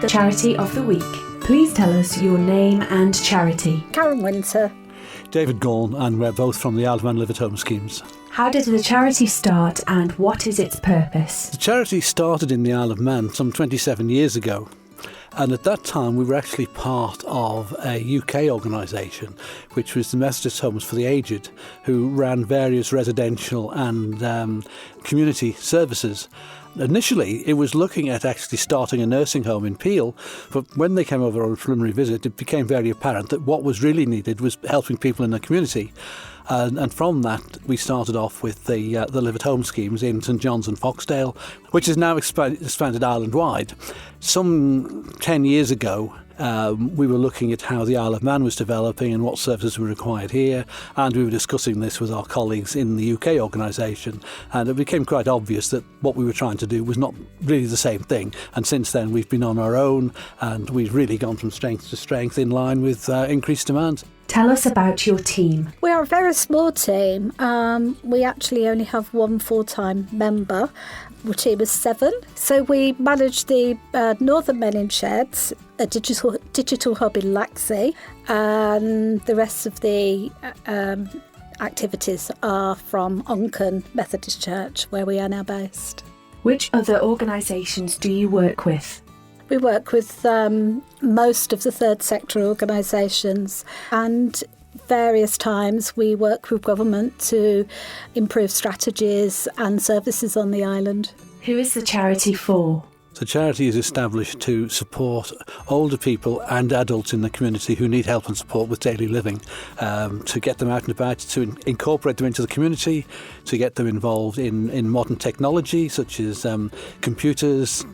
The Charity of the Week. Please tell us your name and charity. Karen Winter. David Gaughan, and we're both from the Isle of Man Live at Home schemes. How did the charity start and what is its purpose? The charity started in the Isle of Man some 27 years ago. And at that time, we were actually part of a UK organisation, which was the Methodist Homes for the Aged, who ran various residential and community services. Initially, it was looking at actually starting a nursing home in Peel, but when they came over on a preliminary visit, it became very apparent that what was really needed was helping people in the community. And from that, we started off with the Live at Home schemes in St John's and Foxdale, which is now expanded island-wide. Some 10 years ago, we were looking at how the Isle of Man was developing and what services were required here, and we were discussing this with our colleagues in the UK organisation, and it became quite obvious that what we were trying to do was not really the same thing. And since then, we've been on our own, and we've really gone from strength to strength in line with increased demand. Tell us about your team. We are a very small team. We actually only have one full-time member. Our team is 7. So we manage the Northern Men Sheds, a digital hub in Laxey, and the rest of the activities are from Onchan Methodist Church, where we are now based. Which other organisations do you work with? We work with most of the third sector organisations, and various times we work with government to improve strategies and services on the island. Who is the charity for? The charity is established to support older people and adults in the community who need help and support with daily living, to get them out and about, to incorporate them into the community, to get them involved in modern technology such as computers,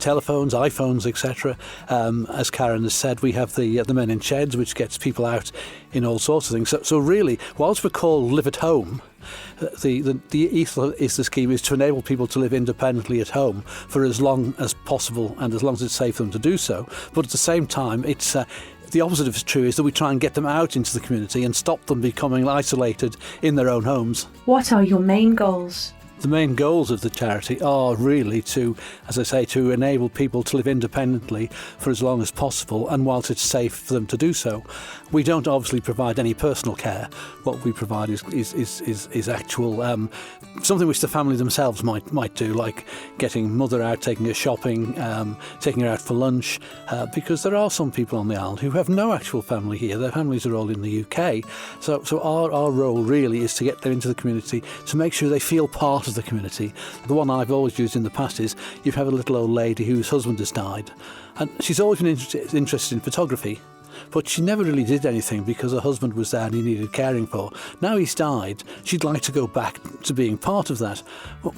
telephones, iPhones, etc. As Karen has said, we have the Men in Sheds, which gets people out in all sorts of things. So really, whilst we're called Live at Home, the ethos is the scheme is to enable people to live independently at home for as long as possible and as long as it's safe for them to do so. But at the same time, it's the opposite of true is that we try and get them out into the community and stop them becoming isolated in their own homes. What are your main goals? The main goals of the charity are really to, as I say, to enable people to live independently for as long as possible and whilst it's safe for them to do so. We don't obviously provide any personal care. What we provide is actual something which the family themselves might do, like getting mother out, taking her shopping, taking her out for lunch, because there are some people on the island who have no actual family here. Their families are all in the UK. So our role really is to get them into the community, to make sure they feel part of the community. The one I've always used in the past is you have a little old lady whose husband has died, and she's always been interested in photography. But she never really did anything because her husband was there and he needed caring for. Now he's died, she'd like to go back to being part of that,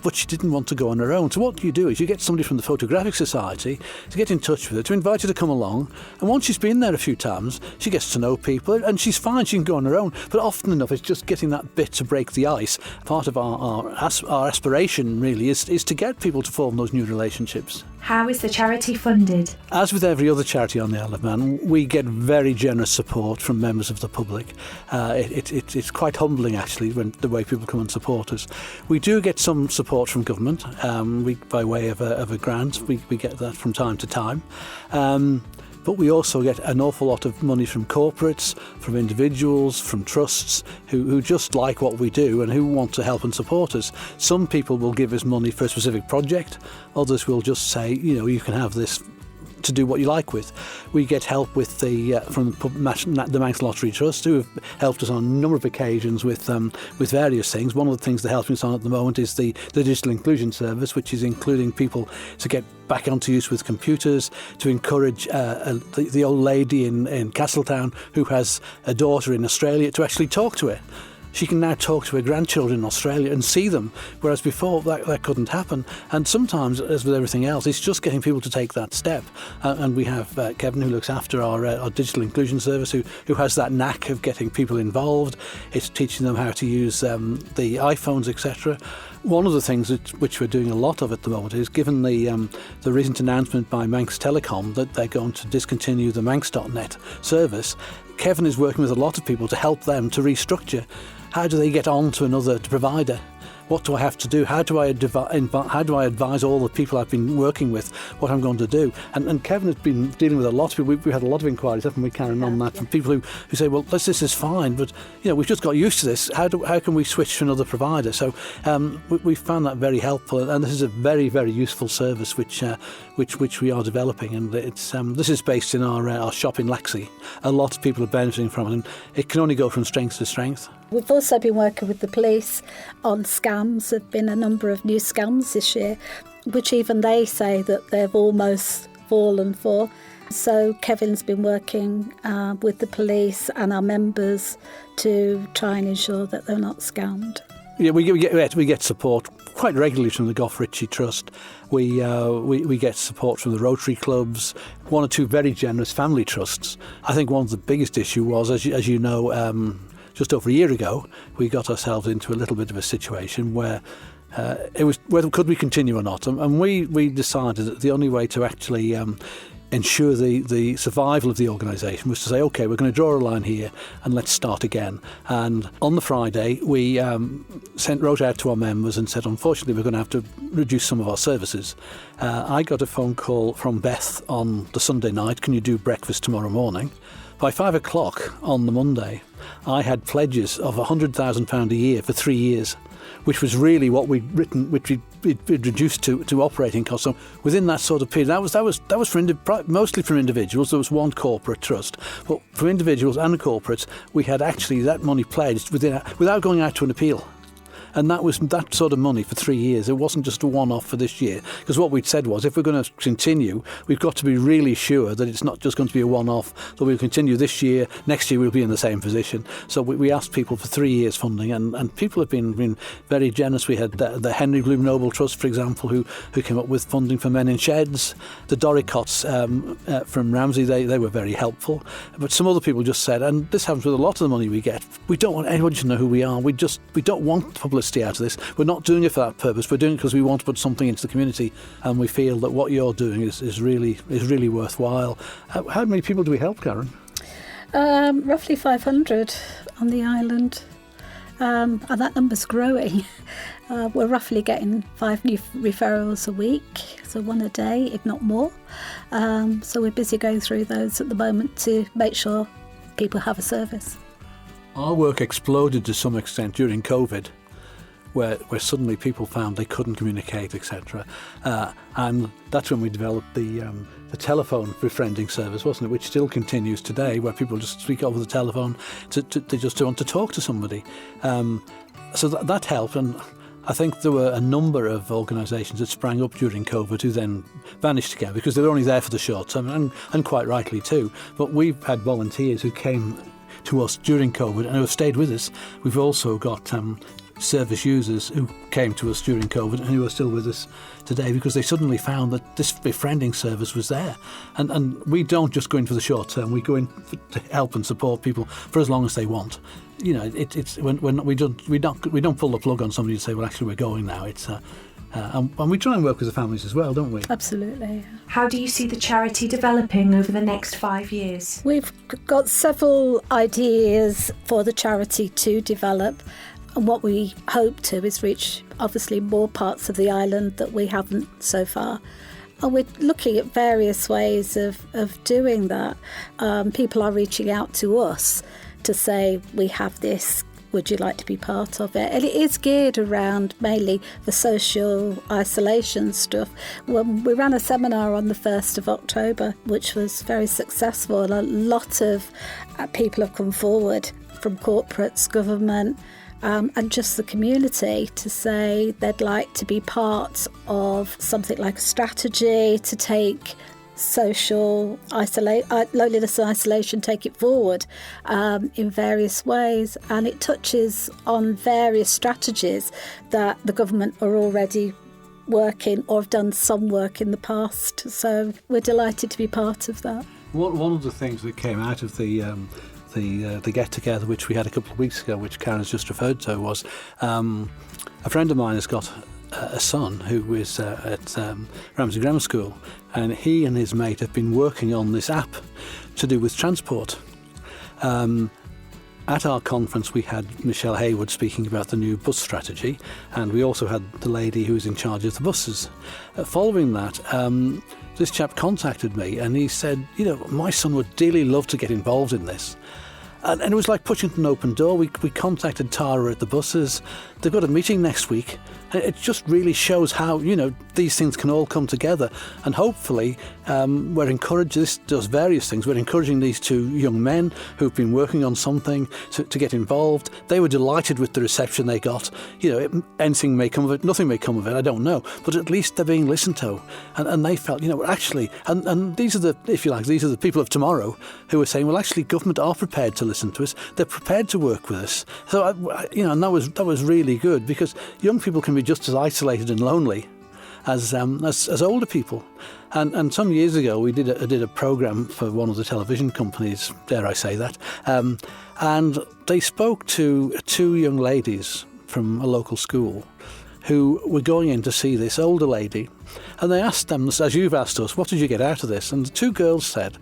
but she didn't want to go on her own. So what you do is you get somebody from the Photographic Society to get in touch with her, to invite her to come along, and once she's been there a few times, she gets to know people, and she's fine, she can go on her own. But often enough, it's just getting that bit to break the ice. Part of our aspiration really is to get people to form those new relationships. How is the charity funded? As with every other charity on the Isle of Man, we get very generous support from members of the public. It's quite humbling, actually, when the way people come and support us. We do get some support from government, by way of a grant. We get that from time to time. But we also get an awful lot of money from corporates, from individuals, from trusts who just like what we do and who want to help and support us. Some people will give us money for a specific project. Others will just say, you can have this to do what you like with. We get help with from the Manx Lottery Trust, who have helped us on a number of occasions with various things. One of the things they're helping us on at the moment is the digital inclusion service, which is including people to get back onto use with computers, to encourage the old lady in Castletown who has a daughter in Australia to actually talk to her. She can now talk to her grandchildren in Australia and see them, whereas before that couldn't happen. And sometimes, as with everything else, it's just getting people to take that step. And we have Kevin, who looks after our digital inclusion service, who has that knack of getting people involved. It's teaching them how to use the iPhones, etc. One of the things which we're doing a lot of at the moment is, given the recent announcement by Manx Telecom that they're going to discontinue the Manx.net service, Kevin is working with a lot of people to help them to restructure. How do they get on to another provider? what do I have to do? How do I advise all the people I've been working with what I'm going to do? And Kevin has been dealing with a lot of people. We've had a lot of inquiries, haven't we, Karen, on that, from people who say, well, this is fine, but we've just got used to this. How can we switch to another provider? So we found that very helpful, and this is a very, very useful service which we are developing, and it's this is based in our shop in Laxey. A lot of people are benefiting from it, and it can only go from strength to strength. We've also been working with the police on scams. There have been a number of new scams this year, which even they say that they've almost fallen for. So Kevin's been working with the police and our members to try and ensure that they're not scammed. Yeah, we get support quite regularly from the Gough Ritchie Trust. We get support from the Rotary clubs, one or two very generous family trusts. I think one of the biggest issue was, as you know, just over a year ago, we got ourselves into a little bit of a situation where it was whether could we continue or not, and we decided that the only way to actually ensure the survival of the organisation was to say, OK, we're going to draw a line here and let's start again. And on the Friday, we wrote out to our members and said, unfortunately, we're going to have to reduce some of our services. I got a phone call from Beth on the Sunday night, can you do breakfast tomorrow morning? By 5 o'clock on the Monday, I had pledges of £100,000 a year for 3 years, which was really what we'd written, which we'd reduced to operating costs. So within that sort of period, that was for mostly from individuals. There was one corporate trust, but for individuals and corporates, we had actually that money pledged without going out to an appeal. And that was that sort of money for 3 years. It wasn't just a one-off for this year. Because what we'd said was, if we're going to continue, we've got to be really sure that it's not just going to be a one-off, that we'll continue this year, next year we'll be in the same position. So we asked people for 3 years funding, and people have been very generous. We had the Henry Bloom Noble Trust, for example, who came up with funding for Men in Sheds. The Doricotts from Ramsey, they were very helpful. But some other people just said, and this happens with a lot of the money we get, we don't want anyone to know who we are. We don't want publicity out of this. We're not doing it for that purpose. We're doing it because we want to put something into the community, and we feel that what you're doing is really worthwhile. How many people do we help, Karen? Roughly 500 on the island, and that number's growing. We're roughly getting 5 new referrals a week, so 1 a day, if not more. So we're busy going through those at the moment to make sure people have a service. Our work exploded to some extent during COVID, where suddenly people found they couldn't communicate, etc. And that's when we developed the telephone befriending service, wasn't it? Which still continues today, where people just speak over the telephone they just want to talk to somebody. So that helped, and I think there were a number of organisations that sprang up during COVID who then vanished again because they were only there for the short term, and quite rightly too. But we've had volunteers who came to us during COVID and who have stayed with us. We've also got service users who came to us during COVID and who are still with us today because they suddenly found that this befriending service was there. And we don't just go in for the short term, we go in to help and support people for as long as they want. You know, it's when we don't pull the plug on somebody to say, well, actually we're going now. It's and we try and work with the families as well, don't we? Absolutely. How do you see the charity developing over the next 5 years? We've got several ideas for the charity to develop. And what we hope to is reach, obviously, more parts of the island that we haven't so far. And we're looking at various ways of doing that. People are reaching out to us to say, we have this, would you like to be part of it? And it is geared around mainly the social isolation stuff. We ran a seminar on the 1st of October, which was very successful. And a lot of people have come forward from corporates, government, and just the community to say they'd like to be part of something like a strategy to take social loneliness and isolation, take it forward in various ways. And it touches on various strategies that the government are already working or have done some work in the past. So we're delighted to be part of that. One of the things that came out of the get-together which we had a couple of weeks ago, which Karen's just referred to, was a friend of mine has got a son who is at Ramsey Grammar School, and he and his mate have been working on this app to do with transport. At our conference, we had Michelle Haywood speaking about the new bus strategy, and we also had the lady who was in charge of the buses. Following that, this chap contacted me and he said, my son would dearly love to get involved in this. And it was like pushing an open door. We contacted Tara at the buses. They've got a meeting next week. It just really shows how, these things can all come together. And hopefully we're encouraging, this does various things. We're encouraging these two young men who've been working on something to get involved. They were delighted with the reception they got. Anything may come of it, nothing may come of it, I don't know. But at least they're being listened to. And they felt, actually, and these are the, if you like, these are the people of tomorrow who are saying, well, actually, government are prepared to listen to us. They're prepared to work with us. So, and that was really good, because young people can be just as isolated and lonely as older people. And some years ago, we did a programme for one of the television companies, dare I say that, and they spoke to two young ladies from a local school who were going in to see this older lady, and they asked them, as you've asked us, what did you get out of this? And the two girls said,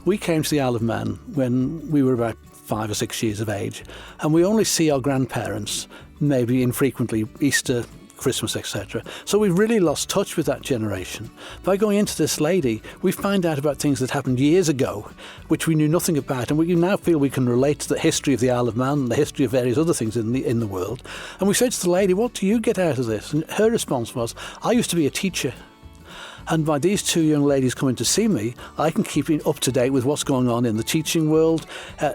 we came to the Isle of Man when we were about 5 or 6 years of age, and we only see our grandparents maybe infrequently, Easter, Christmas, etc. So we've really lost touch with that generation. By going into this lady, we find out about things that happened years ago, which we knew nothing about, and we now feel we can relate to the history of the Isle of Man and the history of various other things in the world. And we said to the lady, what do you get out of this? And her response was, I used to be a teacher. And by these two young ladies coming to see me, I can keep up to date with what's going on in the teaching world.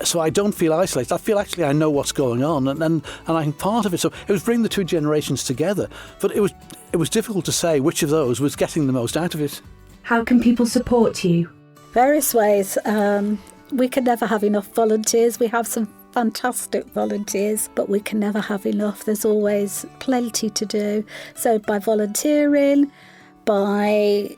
So I don't feel isolated. I feel actually I know what's going on, and I'm part of it. So it was bringing the two generations together. But it was difficult to say which of those was getting the most out of it. How can people support you? Various ways. We can never have enough volunteers. We have some fantastic volunteers, but we can never have enough. There's always plenty to do. So by volunteering, by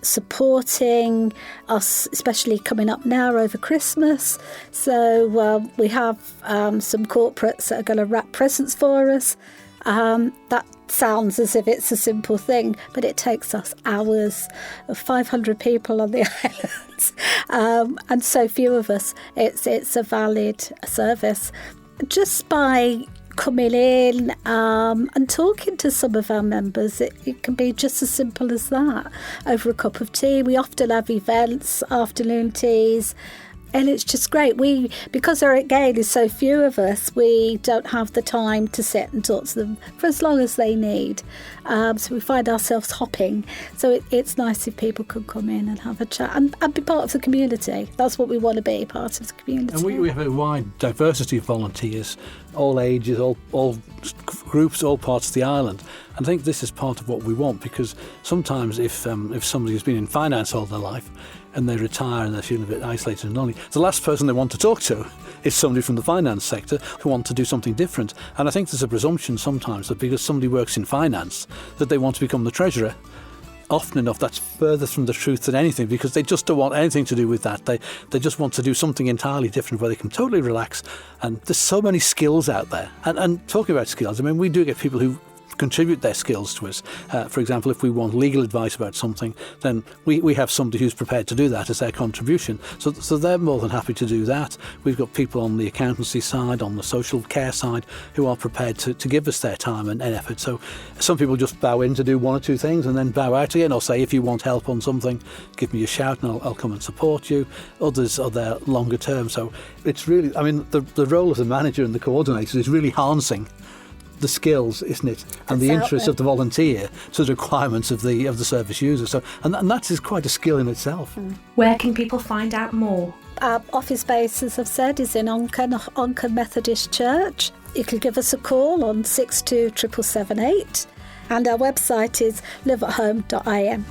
supporting us, especially coming up now over Christmas. So we have some corporates that are going to wrap presents for us. That sounds as if it's a simple thing, but it takes us hours of 500 people on the islands, and so few of us. It's a valid service. Just by coming in and talking to some of our members, it can be just as simple as that, over a cup of tea. We often have events, afternoon teas, and it's just great. Because there again is so few of us, we don't have the time to sit and talk to them for as long as they need. So we find ourselves hopping. So it's nice if people could come in and have a chat and be part of the community. That's what we want to be, part of the community. And we have a wide diversity of volunteers, all ages, all groups, all parts of the island. And I think this is part of what we want, because sometimes if somebody has been in finance all their life and they retire and they're feeling a bit isolated and lonely, the last person they want to talk to is somebody from the finance sector who want to do something different. And I think there's a presumption sometimes that because somebody works in finance that they want to become the treasurer. Often enough, that's further from the truth than anything, because they just don't want anything to do with that. They just want to do something entirely different where they can totally relax. And there's so many skills out there. And talking about skills, I mean, we do get people who contribute their skills to us. For example, if we want legal advice about something, then we have somebody who's prepared to do that as their contribution. So they're more than happy to do that. We've got people on the accountancy side, on the social care side, who are prepared to give us their time and effort. So some people just bow in to do one or two things and then bow out again, or say, if you want help on something, give me a shout and I'll come and support you. Others are there longer term. So it's really, I mean, the role of the manager and the coordinator is really harnessing the skills, isn't it, and the interest of the volunteer to the requirements of the service user. So, and that is quite a skill in itself. Where can people find out more? Our office base, as I've said, is in Onken Methodist Church. You can give us a call on 62778, and our website is liveathome.im.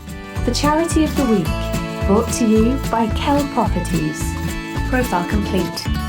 The Charity of the Week, brought to you by Kell Properties. Profile complete.